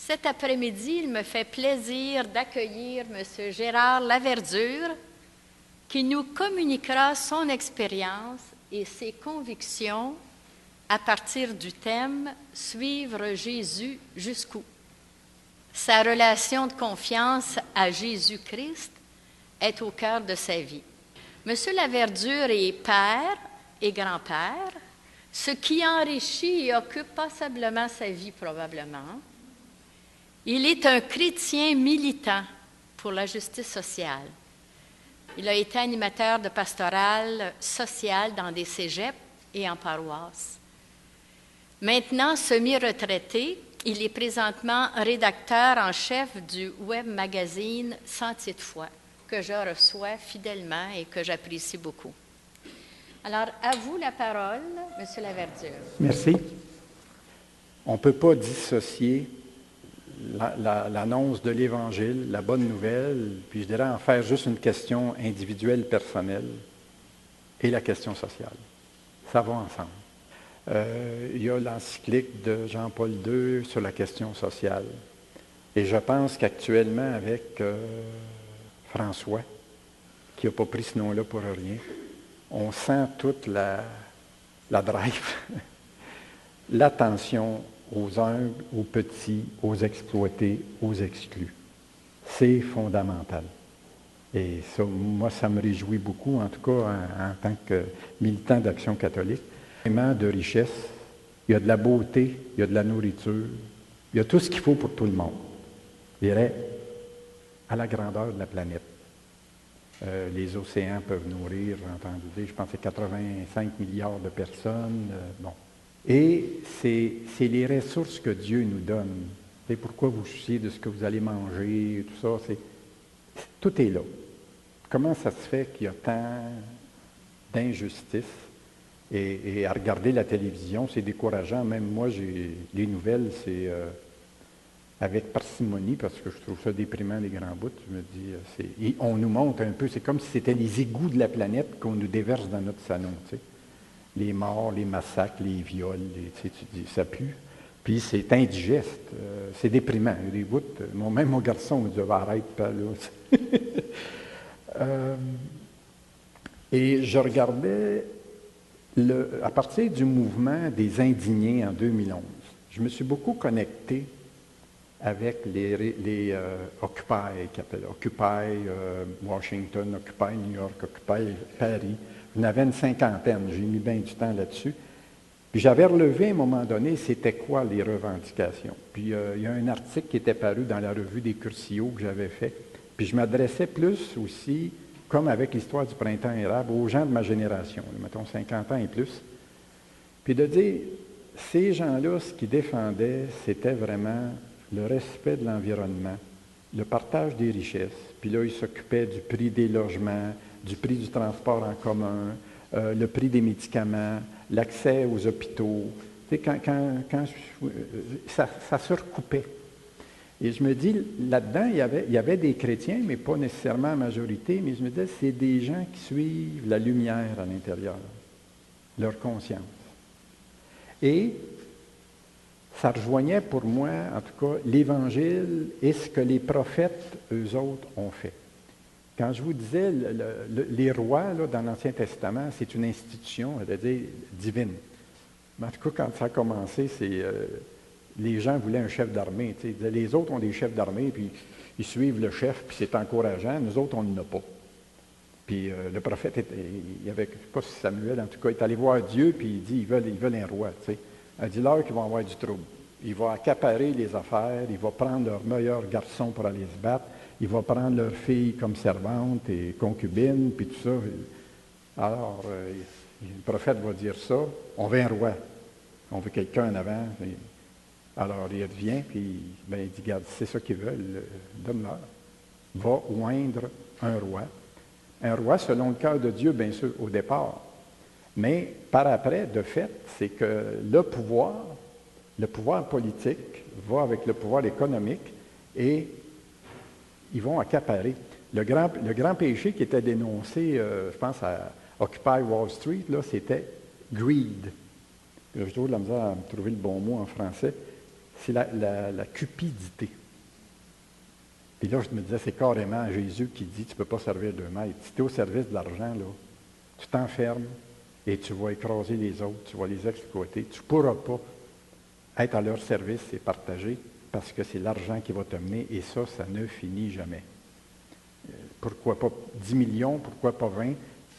Cet après-midi, il me fait plaisir d'accueillir M. Gérard Laverdure, qui nous communiquera son expérience et ses convictions à partir du thème « Suivre Jésus jusqu'où ». Sa relation de confiance à Jésus-Christ est au cœur de sa vie. M. Laverdure est père et grand-père, ce qui enrichit et occupe passablement sa vie probablement. Il est un chrétien militant pour la justice sociale. Il a été animateur de pastoral social dans des cégeps et en paroisse. Maintenant semi-retraité, il est présentement rédacteur en chef du web magazine Sentier de foi, que je reçois fidèlement et que j'apprécie beaucoup. Alors, à vous la parole, M. Laverdure. Merci. On ne peut pas dissocier l'annonce de l'Évangile, la bonne nouvelle, puis je dirais en faire juste une question individuelle, personnelle, et la question sociale. Ça va ensemble. Il y a l'encyclique de Jean-Paul II sur la question sociale. Et je pense qu'actuellement, avec François, qui n'a pas pris ce nom-là pour rien, on sent toute la drive, l'attention aux humbles, aux petits, aux exploités, aux exclus. C'est fondamental. Et ça, moi, ça me réjouit beaucoup, en tout cas en tant que militant d'Action catholique. Vraiment de richesse, il y a de la beauté, il y a de la nourriture, il y a tout ce qu'il faut pour tout le monde. Je dirais, à la grandeur de la planète. Les océans peuvent nourrir, j'ai entendu dire, je pense que c'est 85 milliards de personnes. Bon. Et c'est les ressources que Dieu nous donne. C'est pourquoi vous souciez de ce que vous allez manger, tout ça. Tout est là. Comment ça se fait qu'il y a tant d'injustice? Et à regarder la télévision, c'est décourageant. Même moi, les nouvelles, c'est avec parcimonie, parce que je trouve ça déprimant, les grands bouts. Je me dis, et on nous montre un peu, c'est comme si c'était les égouts de la planète qu'on nous déverse dans notre salon, tu sais. Les morts, les massacres, les viols, tu dis, ça pue. Puis c'est indigeste, c'est déprimant. Il y a des bouts, même mon garçon me dit, arrête pas là. Et je regardais, à partir du mouvement des indignés en 2011, je me suis beaucoup connecté avec les Occupy, qui appellent Occupy Washington, Occupy New York, Occupy Paris. J'en avais une cinquantaine, j'ai mis bien du temps là-dessus. Puis j'avais relevé à un moment donné, c'était quoi les revendications. Puis il y a un article qui était paru dans la revue des Curcio que j'avais fait. Puis je m'adressais plus aussi, comme avec l'histoire du printemps érable, aux gens de ma génération, mettons 50 ans et plus. Puis de dire, ces gens-là, ce qu'ils défendaient, c'était vraiment le respect de l'environnement, le partage des richesses. Puis là, ils s'occupaient du prix des logements, du prix du transport en commun, le prix des médicaments, l'accès aux hôpitaux. Tu sais, ça se recoupait. Et je me dis, là-dedans, il y avait des chrétiens, mais pas nécessairement la majorité, mais je me disais, c'est des gens qui suivent la lumière à l'intérieur, leur conscience. Et ça rejoignait pour moi, en tout cas, l'Évangile et ce que les prophètes, eux autres, ont fait. Quand je vous disais, les rois, là, dans l'Ancien Testament, c'est une institution, c'est-à-dire divine. Mais en tout cas, quand ça a commencé, les gens voulaient un chef d'armée. Tu sais, les autres ont des chefs d'armée, puis ils suivent le chef, puis c'est encourageant. Nous autres, on n'en a pas. Puis le prophète, il y avait, je ne sais pas si Samuel, en tout cas, est allé voir Dieu, puis il dit, ils veulent un roi. Tu sais. Il dit leur qu'ils vont avoir du trouble. Il va accaparer les affaires, il va prendre leurs meilleurs garçons pour aller se battre, il va prendre leurs filles comme servantes et concubines, puis tout ça. Alors, le prophète va dire ça, on veut un roi, on veut quelqu'un en avant. Alors, il revient, puis il dit, regarde, c'est ça qu'ils veulent, donne-leur. Va oindre un roi selon le cœur de Dieu, bien sûr, au départ. Mais par après, de fait, c'est que le pouvoir politique va avec le pouvoir économique et ils vont accaparer. Le grand péché qui était dénoncé, je pense, à Occupy Wall Street, là, c'était greed. J'ai toujours de la misère à trouver le bon mot en français. c'est la cupidité. Puis là, je me disais, c'est carrément Jésus qui dit, tu ne peux pas servir 2 maîtres. Si tu es au service de l'argent, là, tu t'enfermes et tu vas écraser les autres, tu vas les exploiter. Tu ne pourras pas être à leur service et partager parce que c'est l'argent qui va te mener et ça ne finit jamais. Pourquoi pas 10 millions, pourquoi pas 20,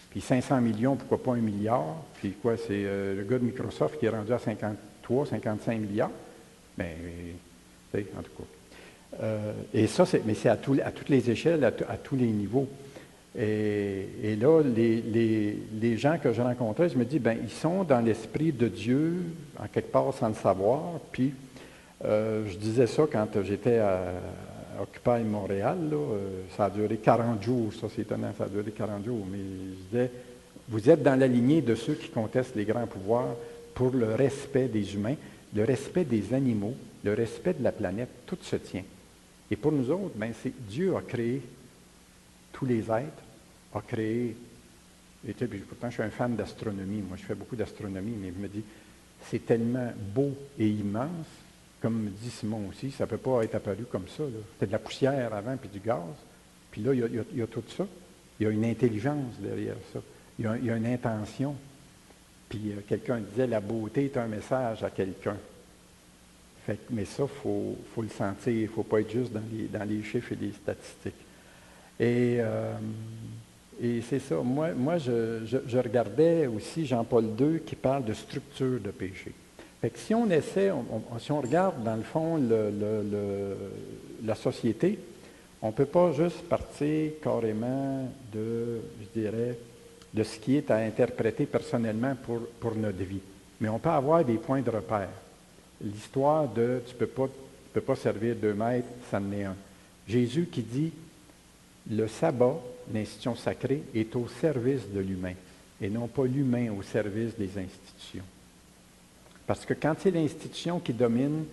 puis 500 millions, pourquoi pas 1 milliard, puis quoi, c'est le gars de Microsoft qui est rendu à 53, 55 milliards. Bien, en tout cas. Et ça, mais c'est à toutes les échelles, à tous les niveaux. Et là, les gens que je rencontrais, je me dis, bien, ils sont dans l'esprit de Dieu, en quelque part sans le savoir. Puis, je disais ça quand j'étais à Occupy Montréal. Là, ça a duré 40 jours, ça c'est étonnant, ça a duré 40 jours. Mais je disais, vous êtes dans la lignée de ceux qui contestent les grands pouvoirs pour le respect des humains, le respect des animaux, le respect de la planète, tout se tient. Et pour nous autres, bien, Dieu a créé tous les êtres, a créé, et pourtant je suis un fan d'astronomie, moi je fais beaucoup d'astronomie, mais je me dis, c'est tellement beau et immense, comme me dit Simon aussi, ça ne peut pas être apparu comme ça. C'était de la poussière avant, puis du gaz, puis là, il y a tout ça, il y a une intelligence derrière ça, il y a une intention, puis quelqu'un disait, la beauté est un message à quelqu'un. Mais ça, il faut le sentir, il ne faut pas être juste dans les chiffres et les statistiques. Et c'est ça. Moi je regardais aussi Jean-Paul II qui parle de structure de péché. Fait que si on essaie, si on regarde dans le fond la société, on ne peut pas juste partir carrément je dirais, de ce qui est à interpréter personnellement pour notre vie. Mais on peut avoir des points de repère. L'histoire de tu ne peux pas servir 2 maîtres, ça en est un. Jésus qui dit, le sabbat, l'institution sacrée, est au service de l'humain et non pas l'humain au service des institutions. Parce que quand c'est l'institution qui domine,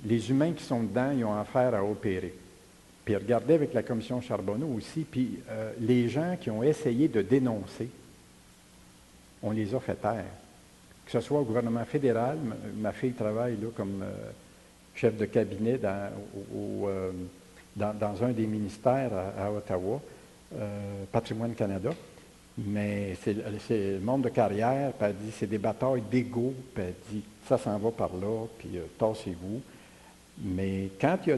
les humains qui sont dedans, ils ont affaire à opérer. Puis regardez avec la commission Charbonneau aussi, puis les gens qui ont essayé de dénoncer, on les a fait taire. Que ce soit au gouvernement fédéral, ma fille travaille là, comme chef de cabinet dans un des ministères à Ottawa, Patrimoine Canada, mais c'est le monde de carrière, puis elle dit c'est des batailles d'ego, puis elle dit ça s'en va par là, puis tassez-vous. Mais quand il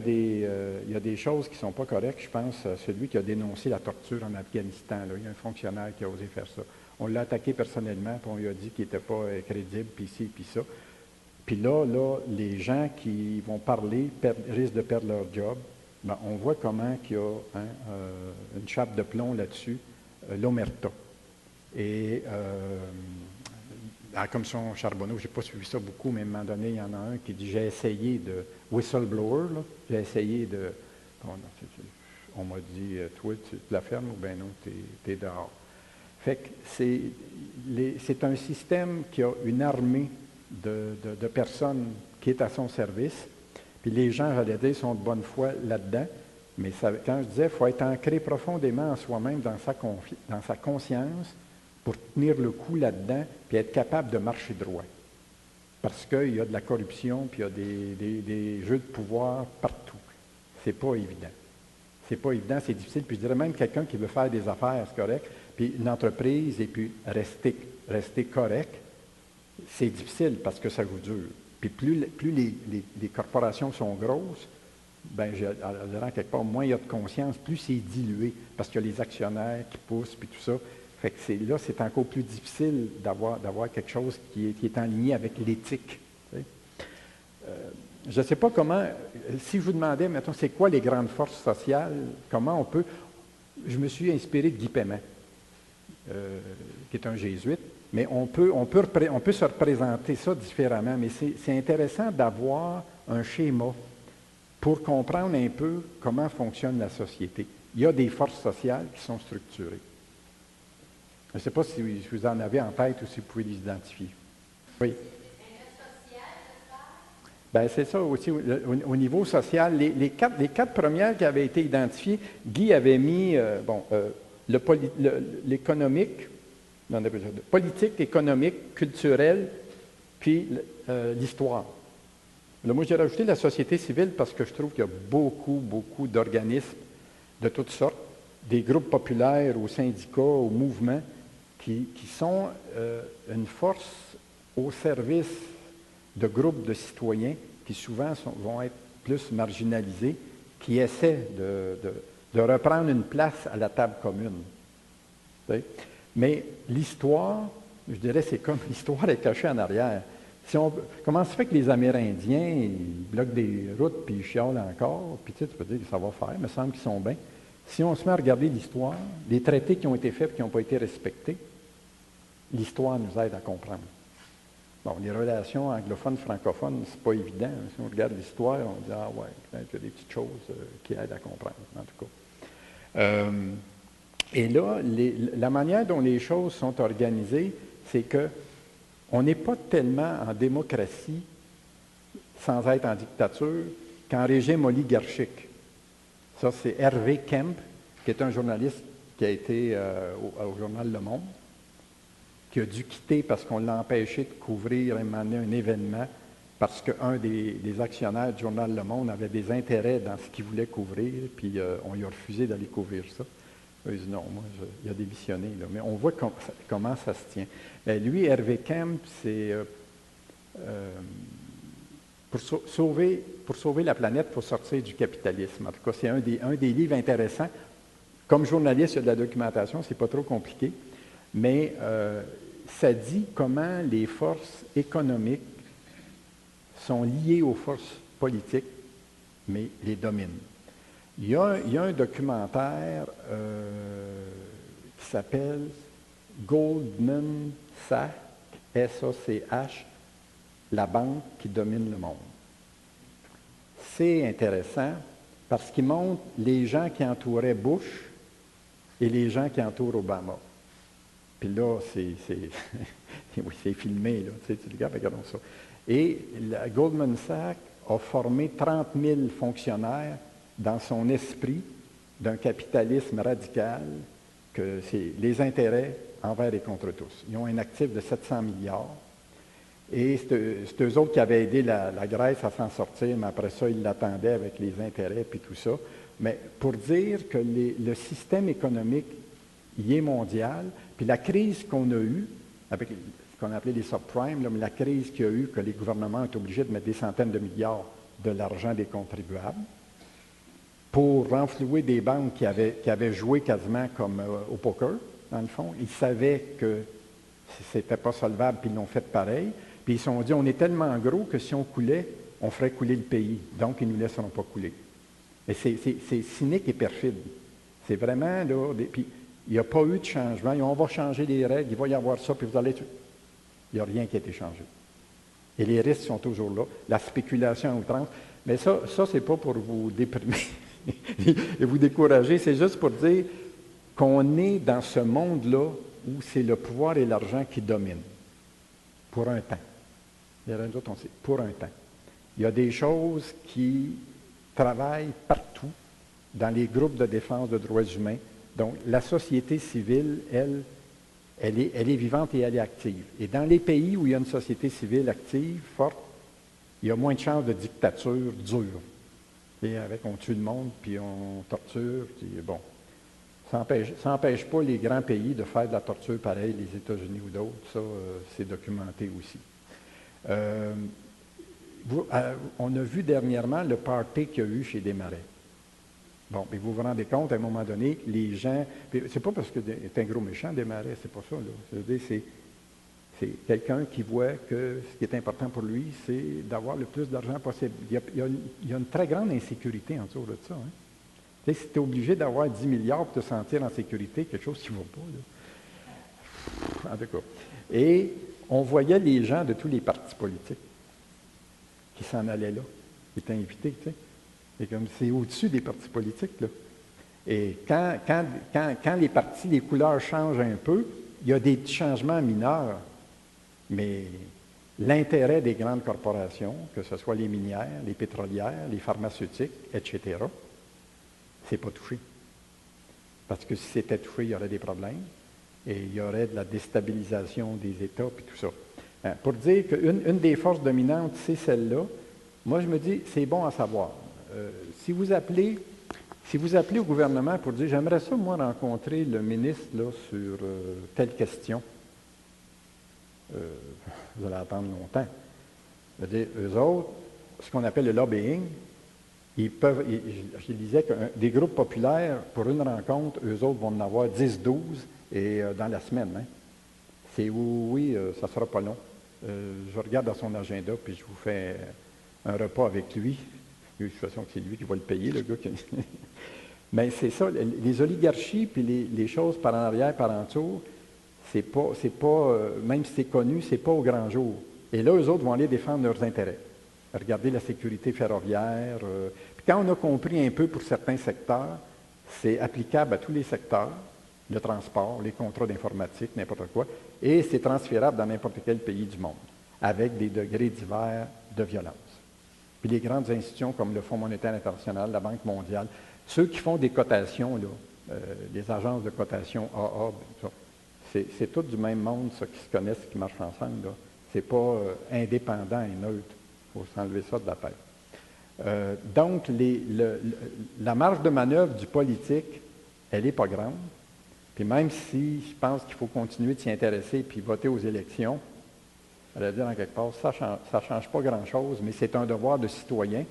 y a des choses qui ne sont pas correctes, je pense à celui qui a dénoncé la torture en Afghanistan. Là, il y a un fonctionnaire qui a osé faire ça. On l'a attaqué personnellement, puis on lui a dit qu'il n'était pas crédible, puis ci, puis ça. Puis là, les gens qui vont parler risquent de perdre leur job. Ben, on voit comment il y a une chape de plomb là-dessus, l'omerta. Et à la commission Charbonneau, je n'ai pas suivi ça beaucoup, mais à un moment donné, il y en a un qui dit, j'ai essayé de, whistleblower, là, j'ai essayé de, bon, on m'a dit, toi, tu te la fermes ou bien non, tu es dehors. Fait que c'est un système qui a une armée de personnes qui est à son service. Puis les gens, j'allais dire, sont de bonne foi là-dedans. Mais ça, quand je disais, il faut être ancré profondément en soi-même, dans sa conscience, pour tenir le coup là-dedans, puis être capable de marcher droit. Parce qu'il y a de la corruption, puis il y a des jeux de pouvoir partout. C'est pas évident. C'est pas évident, c'est difficile. Puis je dirais même quelqu'un qui veut faire des affaires, c'est correct. Puis une entreprise, et puis rester correct, c'est difficile parce que ça vous dure. Puis plus les corporations sont grosses, bien, je dirais quelque part, moins il y a de conscience, plus c'est dilué, parce qu'il y a les actionnaires qui poussent, puis tout ça. Fait que là, c'est encore plus difficile d'avoir quelque chose qui est en ligne avec l'éthique. Je ne sais pas comment, si je vous demandais, mettons, c'est quoi les grandes forces sociales, comment on peut... Je me suis inspiré de Guy Paiement, qui est un jésuite, mais on peut se représenter ça différemment, mais c'est intéressant d'avoir un schéma pour comprendre un peu comment fonctionne la société. Il y a des forces sociales qui sont structurées. Je ne sais pas si vous en avez en tête ou si vous pouvez les identifier. Oui. Bien, c'est ça aussi, au niveau social. Les quatre premières qui avaient été identifiées, Guy avait mis l'économique, politique, économique, culturelle, puis l'histoire. Là, moi, j'ai rajouté la société civile parce que je trouve qu'il y a beaucoup d'organismes de toutes sortes, des groupes populaires, aux syndicats, aux mouvements, qui sont une force au service de groupes de citoyens qui souvent vont être plus marginalisés, qui essaient de reprendre une place à la table commune. Tu sais? Mais l'histoire, je dirais, c'est comme l'histoire est cachée en arrière. Comment ça fait que les Amérindiens, ils bloquent des routes, puis ils chiolent encore, puis tu peux dire que ça va faire, il me semble qu'ils sont bien. Si on se met à regarder l'histoire, les traités qui ont été faits et qui n'ont pas été respectés, l'histoire nous aide à comprendre. Bon, les relations anglophones-francophones, c'est pas évident. Si on regarde l'histoire, on dit « Ah ouais, il y a des petites choses qui aident à comprendre, en tout cas. Et là, la manière dont les choses sont organisées, c'est que on n'est pas tellement en démocratie, sans être en dictature, qu'en régime oligarchique. Ça, c'est Hervé Kemp, qui est un journaliste qui a été au journal Le Monde, qui a dû quitter parce qu'on l'a empêché de couvrir un événement, parce qu'un des actionnaires du journal Le Monde avait des intérêts dans ce qu'il voulait couvrir, puis on lui a refusé d'aller couvrir ça. Il dit non, moi, il a démissionné. Là. Mais on voit comment ça se tient. Lui, Hervé Kemp, c'est pour sauver la planète, il faut sortir du capitalisme. En tout cas, c'est un des livres intéressants. Comme journaliste, il y a de la documentation, c'est pas trop compliqué. Mais ça dit comment les forces économiques sont liées aux forces politiques, mais les dominent. Il y a un documentaire qui s'appelle Goldman Sachs, S-A-C-H, la banque qui domine le monde. C'est intéressant parce qu'il montre les gens qui entouraient Bush et les gens qui entourent Obama. Puis là, oui, c'est filmé, là, tu regardes, regardons ça. Et Goldman Sachs a formé 30 000 fonctionnaires dans son esprit d'un capitalisme radical, que c'est les intérêts envers et contre tous. Ils ont un actif de 700 milliards. Et c'est eux autres qui avaient aidé la Grèce à s'en sortir, mais après ça, ils l'attendaient avec les intérêts et tout ça. Mais pour dire que le système économique, il est mondial, puis la crise qu'on a eue, avec ce qu'on appelait les subprimes, là, mais la crise qu'il y a eu, que les gouvernements ont été obligés de mettre des centaines de milliards de l'argent des contribuables, pour renflouer des banques qui avaient joué quasiment comme au poker, dans le fond. Ils savaient que c'était pas solvable, puis ils l'ont fait pareil. Puis ils se sont dit, on est tellement gros que si on coulait, on ferait couler le pays. Donc, ils ne nous laisseront pas couler. Mais c'est cynique et perfide. C'est vraiment, là, puis il n'y a pas eu de changement. On va changer les règles, il va y avoir ça, puis vous allez... Il n'y a rien qui a été changé. Et les risques sont toujours là. La spéculation à outrance. Mais ça c'est pas pour vous déprimer et vous décourager. C'est juste pour dire qu'on est dans ce monde-là où c'est le pouvoir et l'argent qui dominent. Pour un temps. Les autres, on sait, pour un temps. Il y a des choses qui travaillent partout dans les groupes de défense de droits humains. Donc, la société civile, elle est vivante et elle est active. Et dans les pays où il y a une société civile active, forte, il y a moins de chances de dictature dure. Et avec, on tue le monde, puis on torture, puis bon. Ça n'empêche pas les grands pays de faire de la torture pareil, les États-Unis ou d'autres. Ça, c'est documenté aussi. On a vu dernièrement le party qu'il y a eu chez Desmarais. Bon, mais vous vous rendez compte, à un moment donné, les gens... C'est pas parce que c'est un gros méchant, Desmarais, c'est pas ça, là. C'est quelqu'un qui voit que ce qui est important pour lui, c'est d'avoir le plus d'argent possible. Il y a une très grande insécurité autour de ça, hein. Tu sais, si tu es obligé d'avoir 10 milliards pour te sentir en sécurité, quelque chose qui ne va pas, là. En tout cas. Et on voyait les gens de tous les partis politiques qui s'en allaient là, qui étaient invités, tu sais. Et comme c'est au-dessus des partis politiques, là. Et quand les partis, les couleurs changent un peu, il y a des petits changements mineurs, mais l'intérêt des grandes corporations, que ce soit les minières, les pétrolières, les pharmaceutiques, etc., c'est pas touché. Parce que si c'était touché, il y aurait des problèmes et il y aurait de la déstabilisation des États et tout ça. Pour dire qu'une des forces dominantes, c'est celle-là, Moi, je me dis, c'est bon à savoir. Si vous appelez au gouvernement pour dire, j'aimerais ça, moi, rencontrer le ministre là, sur telle question, vous allez attendre longtemps. Je veux dire, eux autres, ce qu'on appelle le lobbying, je disais que des groupes populaires, pour une rencontre, eux autres vont en avoir 10, 12 et dans la semaine. Hein. C'est oui, ça ne sera pas long. Je regarde dans son agenda, puis je vous fais un repas avec lui. De toute façon, c'est lui qui va le payer, le gars. Mais c'est ça, les oligarchies, puis les choses par en arrière, par en dessous, c'est pas même si c'est connu, c'est pas au grand jour. Et là, eux autres vont aller défendre leurs intérêts. Regardez la sécurité ferroviaire. Puis quand on a compris un peu pour certains secteurs, c'est applicable à tous les secteurs, le transport, les contrats d'informatique, n'importe quoi, et c'est transférable dans n'importe quel pays du monde, avec des degrés divers de violence. Puis les grandes institutions comme le Fonds monétaire international, la Banque mondiale, ceux qui font des cotations, là, les agences de cotation AA, c'est tout du même monde, ça, qui se connaissent, qui marchent ensemble. Ce n'est pas indépendant et neutre. Il faut s'enlever ça de la tête. Donc, la marge de manœuvre du politique, elle n'est pas grande. Puis même si je pense qu'il faut continuer de s'y intéresser puis voter aux élections, à la dire en quelque part, ça ne change pas grand-chose, mais c'est un devoir de citoyen.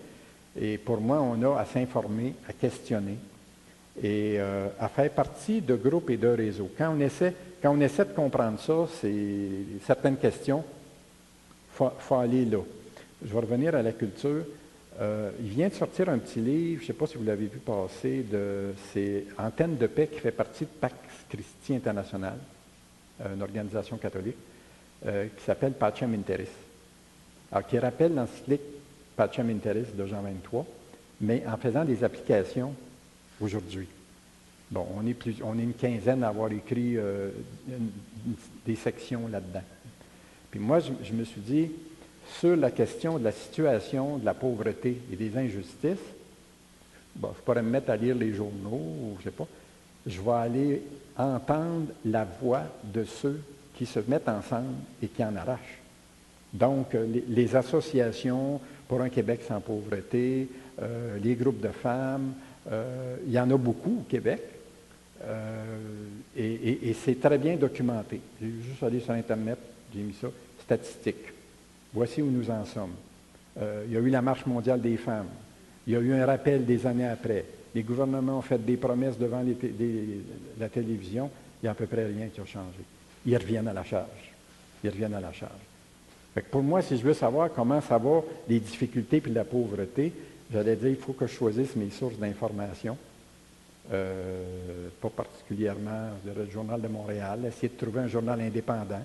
Et pour moi, on a à s'informer, à questionner et à faire partie de groupes et de réseaux. Quand on essaie de comprendre ça, c'est certaines questions, il faut aller là. Je vais revenir à la culture. Il vient de sortir un petit livre, je ne sais pas si vous l'avez vu passer, c'est Antenne de paix qui fait partie de Pax Christi International, une organisation catholique, qui s'appelle Pacem in Terris. Alors, qui rappelle l'encyclique Pacem in Terris de Jean 23, mais en faisant des applications aujourd'hui. Bon, on est une quinzaine à avoir écrit des sections là-dedans. Puis moi, je me suis dit, sur la question de la situation de la pauvreté et des injustices, bon, je pourrais me mettre à lire les journaux, ou je ne sais pas, je vais aller entendre la voix de ceux qui se mettent ensemble et qui en arrachent. Donc, les associations pour un Québec sans pauvreté, les groupes de femmes, il y en a beaucoup au Québec, et c'est très bien documenté. J'ai juste allé sur Internet, j'ai mis ça, statistiques. Voici où nous en sommes. Il y a eu la Marche mondiale des femmes. Il y a eu un rappel des années après. Les gouvernements ont fait des promesses devant la télévision. Il n'y a à peu près rien qui a changé. Ils reviennent à la charge. Fait que pour moi, si je veux savoir comment ça va, les difficultés puis la pauvreté, j'allais dire, il faut que je choisisse mes sources d'information. Pas particulièrement, je dirais, le Journal de Montréal. Essayer de trouver un journal indépendant.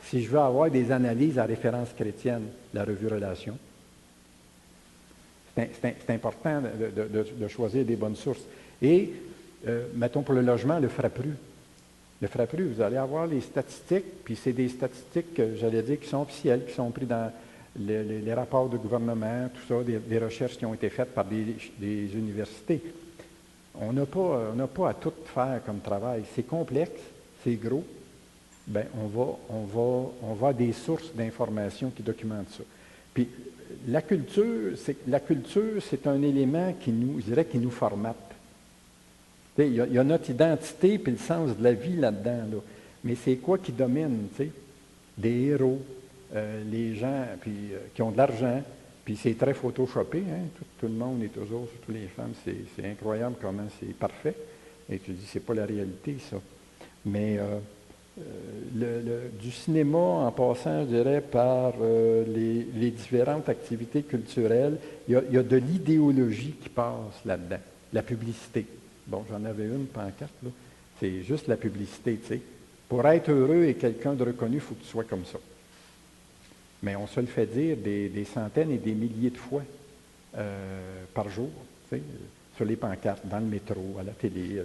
Si je veux avoir des analyses à référence chrétienne, la revue Relations, c'est important de choisir des bonnes sources. Et, mettons pour le logement, le FRAPRU. Le FRAPRU, vous allez avoir les statistiques, puis c'est des statistiques, j'allais dire, qui sont officielles, qui sont prises dans les rapports de gouvernement, tout ça, des recherches qui ont été faites par des universités. On n'a pas à tout faire comme travail. C'est complexe, c'est gros. Bien, on va à des sources d'informations qui documentent ça. Puis, la culture, c'est un élément qui nous formate. Il y a notre identité puis le sens de la vie là-dedans. Là. Mais c'est quoi qui domine? T'sais? Des héros, les gens qui ont de l'argent, puis c'est très photoshopé. Hein? Tout le monde est toujours, surtout les femmes, c'est incroyable comment c'est parfait. Et tu dis, c'est pas la réalité, ça. Mais du cinéma, en passant, je dirais, par les différentes activités culturelles, il y a de l'idéologie qui passe là-dedans. La publicité. Bon, j'en avais une pancarte, là. C'est juste la publicité, tu sais. Pour être heureux et quelqu'un de reconnu, il faut que tu sois comme ça. Mais on se le fait dire des centaines et des milliers de fois par jour, tu sais, sur les pancartes, dans le métro, à la télé,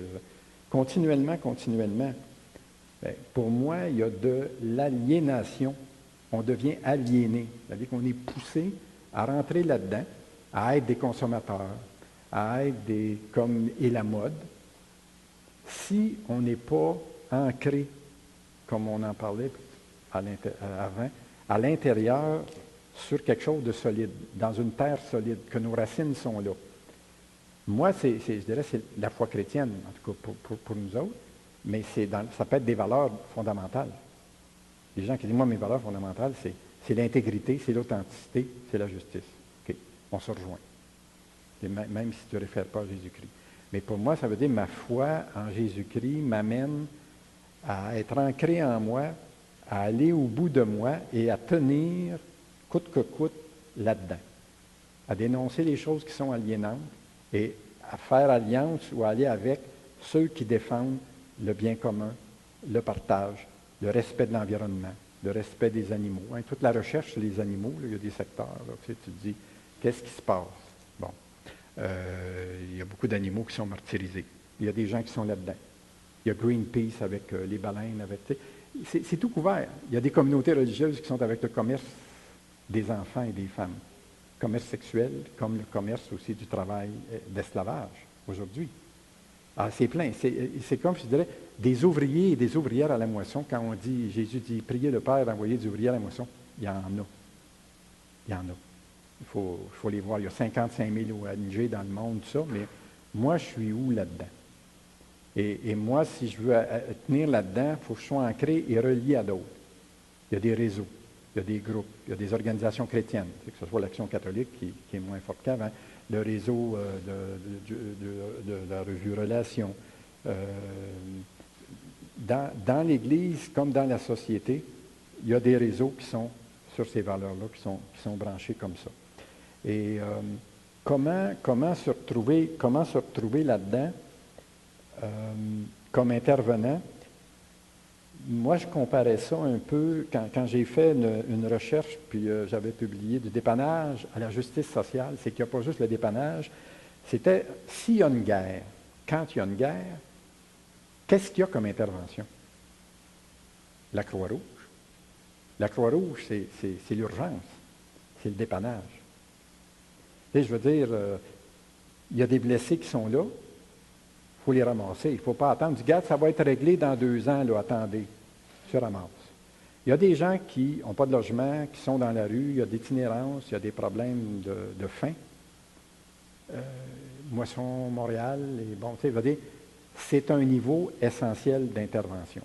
continuellement. Bien, pour moi, il y a de l'aliénation. On devient aliéné. C'est-à-dire qu'on est poussé à rentrer là-dedans, à être des consommateurs, à être comme est la mode, si on n'est pas ancré, comme on en parlait avant, à l'intérieur sur quelque chose de solide, dans une terre solide, que nos racines sont là. Moi, je dirais c'est la foi chrétienne, en tout cas pour nous autres, mais ça peut être des valeurs fondamentales. Les gens qui disent, moi, mes valeurs fondamentales, c'est l'intégrité, c'est l'authenticité, c'est la justice. OK, on se rejoint. Même si tu ne réfères pas à Jésus-Christ. Mais pour moi, ça veut dire ma foi en Jésus-Christ m'amène à être ancré en moi, à aller au bout de moi et à tenir coûte que coûte là-dedans. À dénoncer les choses qui sont aliénantes et à faire alliance ou à aller avec ceux qui défendent le bien commun, le partage, le respect de l'environnement, le respect des animaux. Hein, toute la recherche sur les animaux, là, il y a des secteurs, là, tu te dis, qu'est-ce qui se passe? Bon. Il y a beaucoup d'animaux qui sont martyrisés. Il y a des gens qui sont là-dedans. Il y a Greenpeace avec les baleines, c'est tout couvert. Il y a des communautés religieuses qui sont avec le commerce des enfants et des femmes. Commerce sexuel, comme le commerce aussi du travail d'esclavage aujourd'hui. Ah, c'est plein. C'est comme, je dirais, des ouvriers et des ouvrières à la moisson. Quand on dit, Jésus dit, priez le Père d'envoyer des ouvriers à la moisson, il y en a. Il y en a. Il faut les voir. Il y a 55 000 ONG dans le monde, tout ça, mais moi, je suis où là-dedans? Et moi, si je veux tenir là-dedans, il faut que je sois ancré et relié à d'autres. Il y a des réseaux, il y a des groupes, il y a des organisations chrétiennes, que ce soit l'Action catholique qui est moins forte qu'avant, le réseau de la revue Relations. Dans l'Église, comme dans la société, il y a des réseaux qui sont sur ces valeurs-là, qui sont branchés comme ça. Et comment se retrouver là-dedans comme intervenant? Moi, je comparais ça un peu, quand j'ai fait une recherche, puis j'avais publié du dépannage à la justice sociale, c'est qu'il n'y a pas juste le dépannage, c'était s'il y a une guerre, quand il y a une guerre, qu'est-ce qu'il y a comme intervention? La Croix-Rouge. La Croix-Rouge, c'est l'urgence, c'est le dépannage. Et je veux dire, il y a des blessés qui sont là, il faut les ramasser. Il ne faut pas attendre. Regarde, ça va être réglé dans 2 ans, là, attendez. Se ramasse. Il y a des gens qui n'ont pas de logement, qui sont dans la rue, il y a d'itinérance, il y a des problèmes de faim. Moisson, Montréal, et bon, tu sais, je veux dire, c'est un niveau essentiel d'intervention.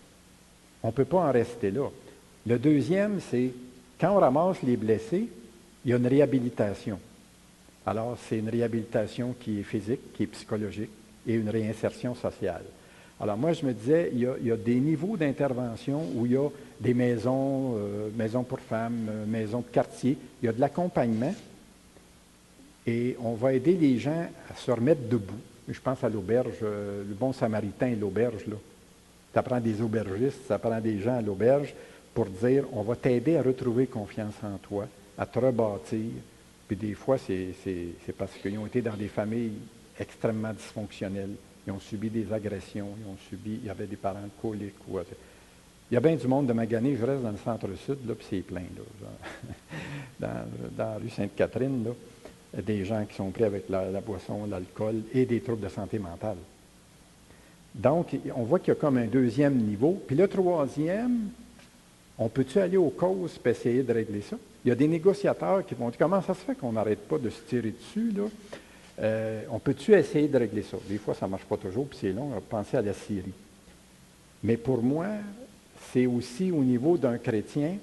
On ne peut pas en rester là. Le deuxième, c'est quand on ramasse les blessés, il y a une réhabilitation. Alors, c'est une réhabilitation qui est physique, qui est psychologique, et une réinsertion sociale. Alors moi, je me disais, il y a des niveaux d'intervention où il y a des maisons, maisons pour femmes, maisons de quartier, il y a de l'accompagnement, et on va aider les gens à se remettre debout. Je pense à l'auberge, le bon samaritain, l'auberge, là. Ça prend des aubergistes, ça prend des gens à l'auberge pour dire, on va t'aider à retrouver confiance en toi, à te rebâtir. Puis des fois, c'est parce qu'ils ont été dans des familles extrêmement dysfonctionnelles. Ils ont subi des agressions, il y avait des parents coliques. Il y a bien du monde de Magané, je reste dans le centre-sud, là, puis c'est plein, là, dans la rue Sainte-Catherine, là, des gens qui sont pris avec la boisson, l'alcool et des troubles de santé mentale. Donc, on voit qu'il y a comme un deuxième niveau. Puis le troisième, on peut-tu aller aux causes et essayer de régler ça? Il y a des négociateurs qui vont dire, comment ça se fait qu'on n'arrête pas de se tirer dessus, là? On peut-tu essayer de régler ça? Des fois, ça ne marche pas toujours, puis c'est long. On va penser à la Syrie. Mais pour moi, c'est aussi au niveau d'un chrétien.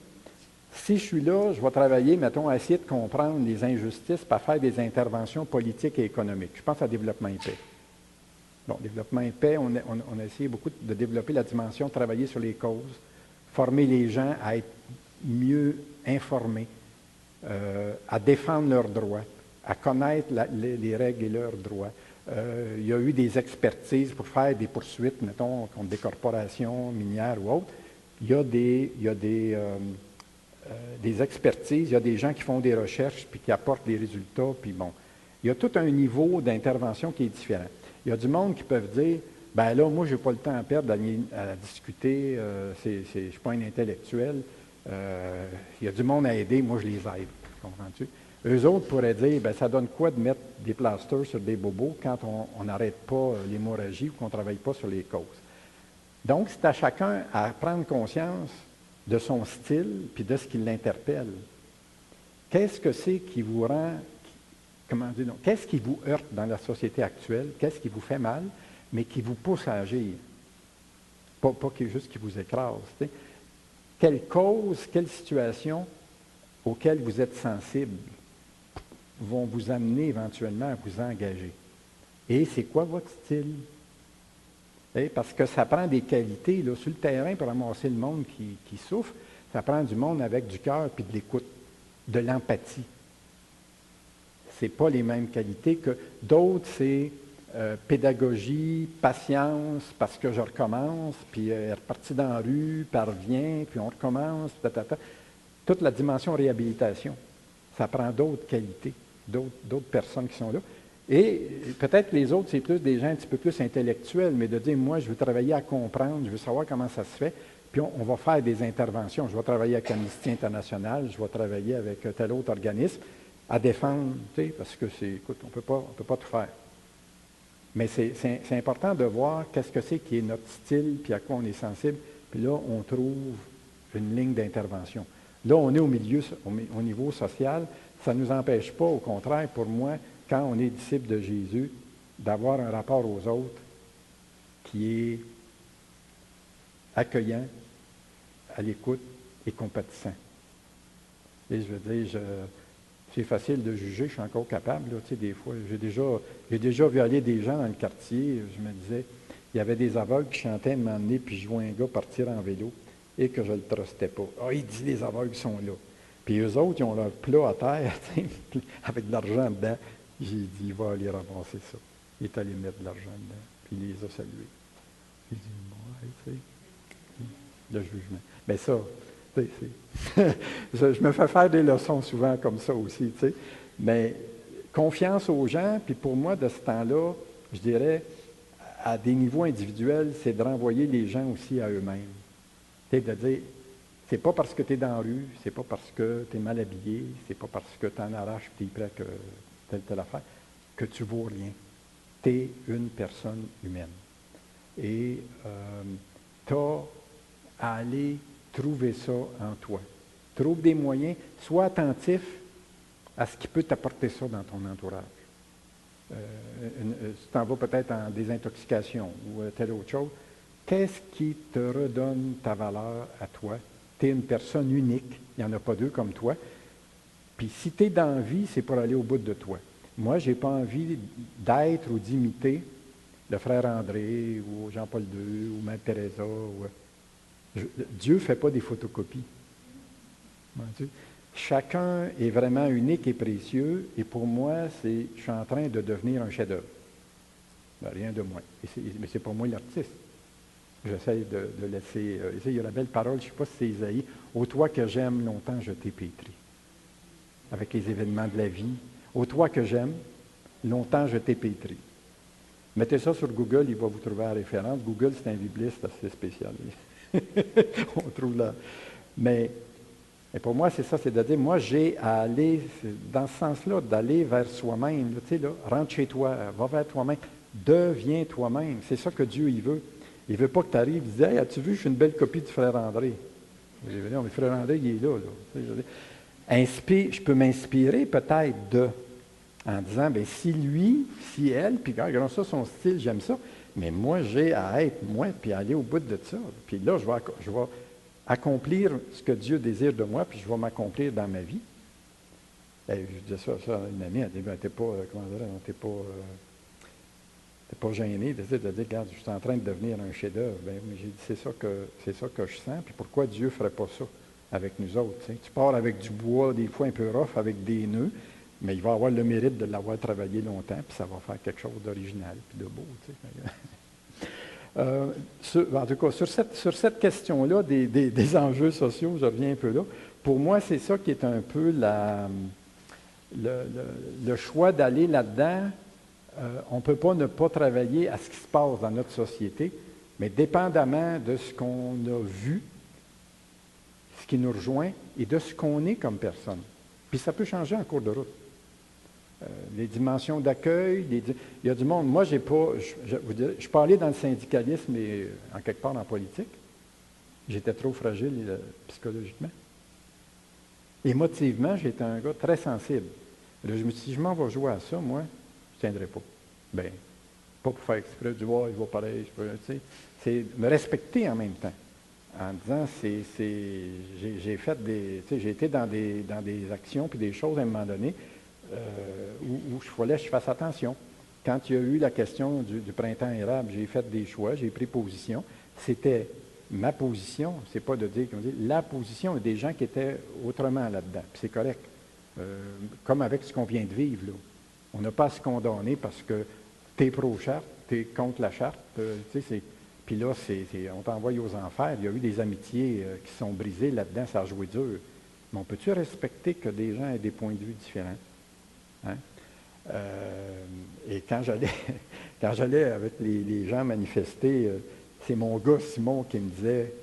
Si je suis là, je vais travailler, mettons, à essayer de comprendre les injustices, à faire des interventions politiques et économiques. Je pense à développement et paix. Bon, développement et paix, on a essayé beaucoup de développer la dimension, travailler sur les causes, former les gens à être mieux informés, à défendre leurs droits, à connaître les règles et leurs droits. Il y a eu des expertises pour faire des poursuites, mettons, contre des corporations minières ou autres. Il y a des expertises, il y a des gens qui font des recherches puis qui apportent des résultats. Puis bon, il y a tout un niveau d'intervention qui est différent. Il y a du monde qui peuvent dire, ben là, moi, je n'ai pas le temps à perdre à discuter, je ne suis pas un intellectuel. Il y a du monde à aider, moi, je les aide. Comprends-tu? Eux autres pourraient dire, ben ça donne quoi de mettre des plasters sur des bobos quand on n'arrête pas l'hémorragie ou qu'on ne travaille pas sur les causes. Donc, c'est à chacun à prendre conscience de son style puis de ce qui l'interpelle. Qu'est-ce que c'est qui vous rend, comment dire, non, qu'est-ce qui vous heurte dans la société actuelle? Qu'est-ce qui vous fait mal, mais qui vous pousse à agir? Pas juste qui vous écrase. Tu sais. Quelle cause, quelle situation auxquelles vous êtes sensible vont vous amener éventuellement à vous engager? Et c'est quoi votre style? Parce que ça prend des qualités là, sur le terrain pour ramasser le monde qui souffre. Ça prend du monde avec du cœur puis de l'écoute, de l'empathie. Ce n'est pas les mêmes qualités que d'autres, c'est pédagogie, patience, parce que je recommence, puis elle est repartie dans la rue, puis elle revient, puis on recommence, Toute la dimension réhabilitation, ça prend d'autres qualités, d'autres personnes qui sont là. Et peut-être que les autres, c'est plus des gens un petit peu plus intellectuels, mais de dire, moi, je veux travailler à comprendre, je veux savoir comment ça se fait, puis on va faire des interventions. Je vais travailler avec Amnesty International, je vais travailler avec tel autre organisme à défendre, tu sais, parce que écoute, on ne peut pas tout faire. Mais c'est important de voir qu'est-ce que c'est qui est notre style, puis à quoi on est sensible, puis là, on trouve une ligne d'intervention. Là, on est au niveau social, ça ne nous empêche pas, au contraire, pour moi, quand on est disciple de Jésus, d'avoir un rapport aux autres qui est accueillant, à l'écoute et compatissant. Et je veux dire, c'est facile de juger, je suis encore capable, là, tu sais, des fois. J'ai déjà violé des gens dans le quartier, je me disais, il y avait des aveugles qui chantaient de m'emmener, puis je vois un gars partir en vélo, et que je ne le trustais pas. Ah, il dit, les aveugles sont là. Puis eux autres, ils ont leur plat à terre, avec de l'argent dedans. J'ai dit, il va aller ramasser ça. Il est allé mettre de l'argent dedans, puis il les a salués. J'ai dit, ouais, tu sais, le jugement. Mais ça, tu sais, je me fais faire des leçons souvent comme ça aussi, tu sais. Mais confiance aux gens, puis pour moi, de ce temps-là, je dirais, à des niveaux individuels, c'est de renvoyer les gens aussi à eux-mêmes. Tu sais, de dire, c'est pas parce que tu es dans la rue, c'est pas parce que tu es mal habillé, c'est pas parce que tu en arraches et tu es prêt que telle affaire, que tu vaux rien. Tu es une personne humaine. Et tu as à aller trouver ça en toi. Trouve des moyens, sois attentif à ce qui peut t'apporter ça dans ton entourage. Tu t'en vas peut-être en désintoxication ou telle autre chose. Qu'est-ce qui te redonne ta valeur à toi? Tu es une personne unique, il n'y en a pas deux comme toi. Puis si tu es dans la vie, c'est pour aller au bout de toi. Moi, je n'ai pas envie d'être ou d'imiter le frère André ou Jean-Paul II ou Mère Teresa. Dieu ne fait pas des photocopies. Chacun est vraiment unique et précieux, et pour moi, je suis en train de devenir un chef-d'œuvre. Rien de moins. Mais ce n'est pas moi l'artiste. J'essaie de laisser. Il y a la belle parole, je ne sais pas si c'est Isaïe. Ô toi que j'aime, longtemps je t'ai pétri. Avec les événements de la vie. Ô toi que j'aime, longtemps je t'ai pétri. Mettez ça sur Google, il va vous trouver la référence. Google, c'est un bibliste assez spécial. On trouve là. Mais pour moi, c'est ça, c'est de dire, moi, j'ai à aller, dans ce sens-là, d'aller vers soi-même. Tu sais, là, rentre chez toi, va vers toi-même, deviens toi-même. C'est ça que Dieu, il veut. Il ne veut pas que tu arrives et dises, hey, as-tu vu, je suis une belle copie du frère André. J'ai dit, non, mais frère André, il est là. Je peux m'inspirer peut-être en disant, bien, si lui, si elle, puis regarde ça, son style, j'aime ça, mais moi, j'ai à être moi, puis à aller au bout de ça. Puis là, je vais accomplir ce que Dieu désire de moi, puis je vais m'accomplir dans ma vie. Et je disais ça à une amie, elle dit, ben, t'es pas, comment dire, t'es pas gêné de dire, regarde, je suis en train de devenir un chef-d'œuvre. Ben, mais j'ai dit, c'est ça que je sens, puis pourquoi Dieu ne ferait pas ça avec nous autres? Tu sais? Tu pars avec du bois, des fois un peu rough, avec des nœuds, mais il va avoir le mérite de l'avoir travaillé longtemps, puis ça va faire quelque chose d'original, puis de beau. Tu sais. En tout cas, sur cette question-là des enjeux sociaux, je reviens un peu là. Pour moi, c'est ça qui est un peu le choix d'aller là-dedans. On ne peut pas ne pas travailler à ce qui se passe dans notre société, mais dépendamment de ce qu'on a vu, ce qui nous rejoint, et de ce qu'on est comme personne. Puis ça peut changer en cours de route. Les dimensions d'accueil, il y a du monde. Moi, je suis pas allé dans le syndicalisme et en quelque part en politique. J'étais trop fragile psychologiquement. Émotivement, j'étais un gars très sensible. Là, je me suis dit, si je m'en vais jouer à ça, moi, je ne tiendrai pas. Bien, pas pour faire exprès, du voir, il va pareil, tu sais. C'est me respecter en même temps. En disant, j'ai fait des, tu sais, j'ai été dans des actions puis des choses à un moment donné où il fallait que je fasse attention. Quand il y a eu la question du printemps érable, j'ai fait des choix, j'ai pris position. C'était ma position, c'est pas de dire, comme dit, la position des gens qui étaient autrement là-dedans. Puis c'est correct. Comme avec ce qu'on vient de vivre, là. On n'a pas à se condamner parce que tu es pro-charte, tu es contre la charte. Tu sais, puis là, on t'envoie aux enfers. Il y a eu des amitiés qui sont brisées là-dedans, ça a joué dur. Mais on peut-tu respecter que des gens aient des points de vue différents? Hein? Et quand j'allais avec les gens manifester, c'est mon gars Simon qui me disait,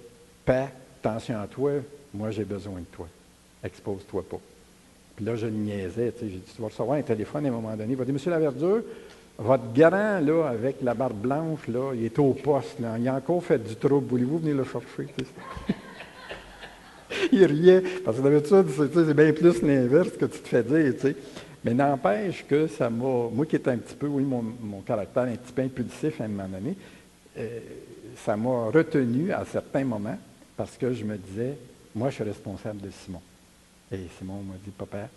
Pat, attention à toi, moi j'ai besoin de toi. Expose-toi pas. Puis là, je le niaisais. J'ai dit, tu vas recevoir un téléphone à un moment donné. Il va dire, Monsieur Laverdure, votre grand, là, avec la barbe blanche, là, il est au poste. Là. Il a encore fait du trouble. Voulez-vous venir le chercher? Il riait. Parce que d'habitude, c'est bien plus l'inverse que tu te fais dire. T'sais. Mais n'empêche que ça m'a... Moi qui étais un petit peu, oui, mon caractère un petit peu impulsif à un moment donné, ça m'a retenu à certains moments parce que je me disais, moi, je suis responsable de Simon. Et Simon m'a dit, papa,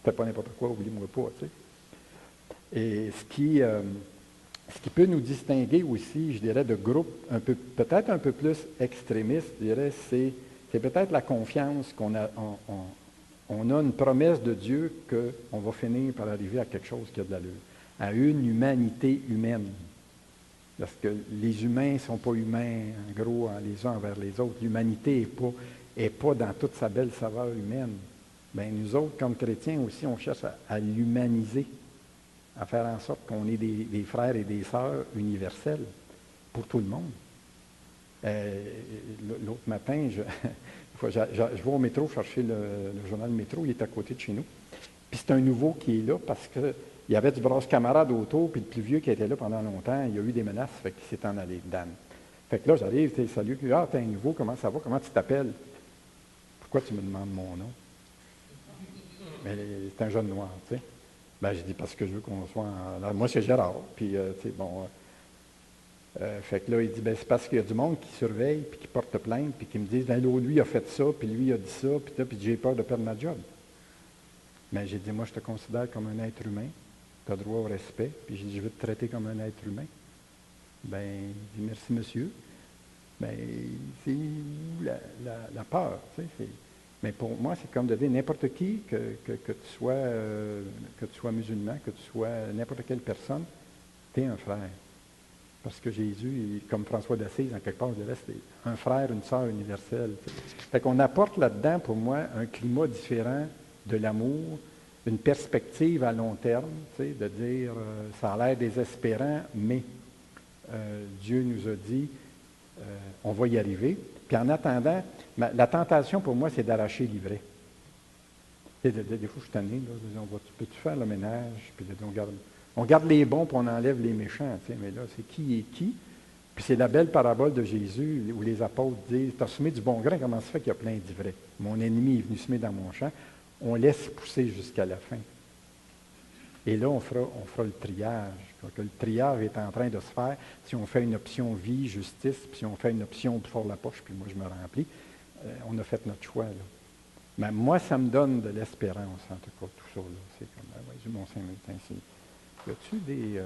fais pas n'importe quoi, oublie-moi pas, tu sais. Et ce qui peut nous distinguer aussi, je dirais, de groupes peut-être un peu plus extrémistes, je dirais, c'est peut-être la confiance qu'on a. On a une promesse de Dieu qu'on va finir par arriver à quelque chose qui a de l'allure, à une humanité humaine. Parce que les humains ne sont pas humains, en gros, les uns envers les autres. L'humanité n'est pas dans toute sa belle saveur humaine. Bien, nous autres, comme chrétiens aussi, on cherche à l'humaniser, à faire en sorte qu'on ait des frères et des sœurs universels pour tout le monde. L'autre matin, je vais au métro chercher le journal Métro, il est à côté de chez nous. Puis c'est un nouveau qui est là parce qu'il y avait du brasse camarade autour, puis le plus vieux qui était là pendant longtemps, il y a eu des menaces, fait qu'il s'est en allé dedans. Fait que là, j'arrive, salut, ah, t'es un nouveau, comment ça va, comment tu t'appelles? Pourquoi tu me demandes mon nom? Mais c'est un jeune noir, tu sais. Ben, j'ai dit, parce que je veux qu'on soit en... Moi, c'est Gérard, puis, tu sais, bon... fait que là, il dit, ben, c'est parce qu'il y a du monde qui surveille, puis qui porte plainte, puis qui me disent, ben, l'autre, lui, a fait ça, puis lui, a dit ça, puis j'ai peur de perdre ma job. Mais j'ai dit, moi, je te considère comme un être humain, tu as droit au respect, puis j'ai dit, je veux te traiter comme un être humain. Ben, il dit, merci, monsieur. Ben, c'est où la peur, tu sais, mais pour moi, c'est comme de dire n'importe qui, que tu sois musulman, que tu sois n'importe quelle personne, tu es un frère. Parce que Jésus, comme François d'Assise, en quelque part, je dirais, c'est un frère, une sœur universelle. Fait qu'on apporte là-dedans, pour moi, un climat différent de l'amour, une perspective à long terme, de dire, ça a l'air désespérant, mais Dieu nous a dit, on va y arriver. Puis en attendant, la tentation pour moi, c'est d'arracher l'ivraie. Des fois, je suis tanné, peux-tu faire le ménage? Puis on garde les bons, puis on enlève les méchants. Mais là, c'est qui est qui? Puis c'est la belle parabole de Jésus où les apôtres disent, tu as semé du bon grain, comment ça fait qu'il y a plein d'ivraies? Mon ennemi est venu semer dans mon champ. On laisse pousser jusqu'à la fin. Et là, on fera le triage. Le triage est en train de se faire. Si on fait une option vie, justice, puis si on fait une option de fort la poche, puis moi je me remplis, on a fait notre choix. Là. Mais moi, ça me donne de l'espérance, en tout cas, tout ça. Là. C'est comme, ouais, mon Saint-Martin, y a-tu des...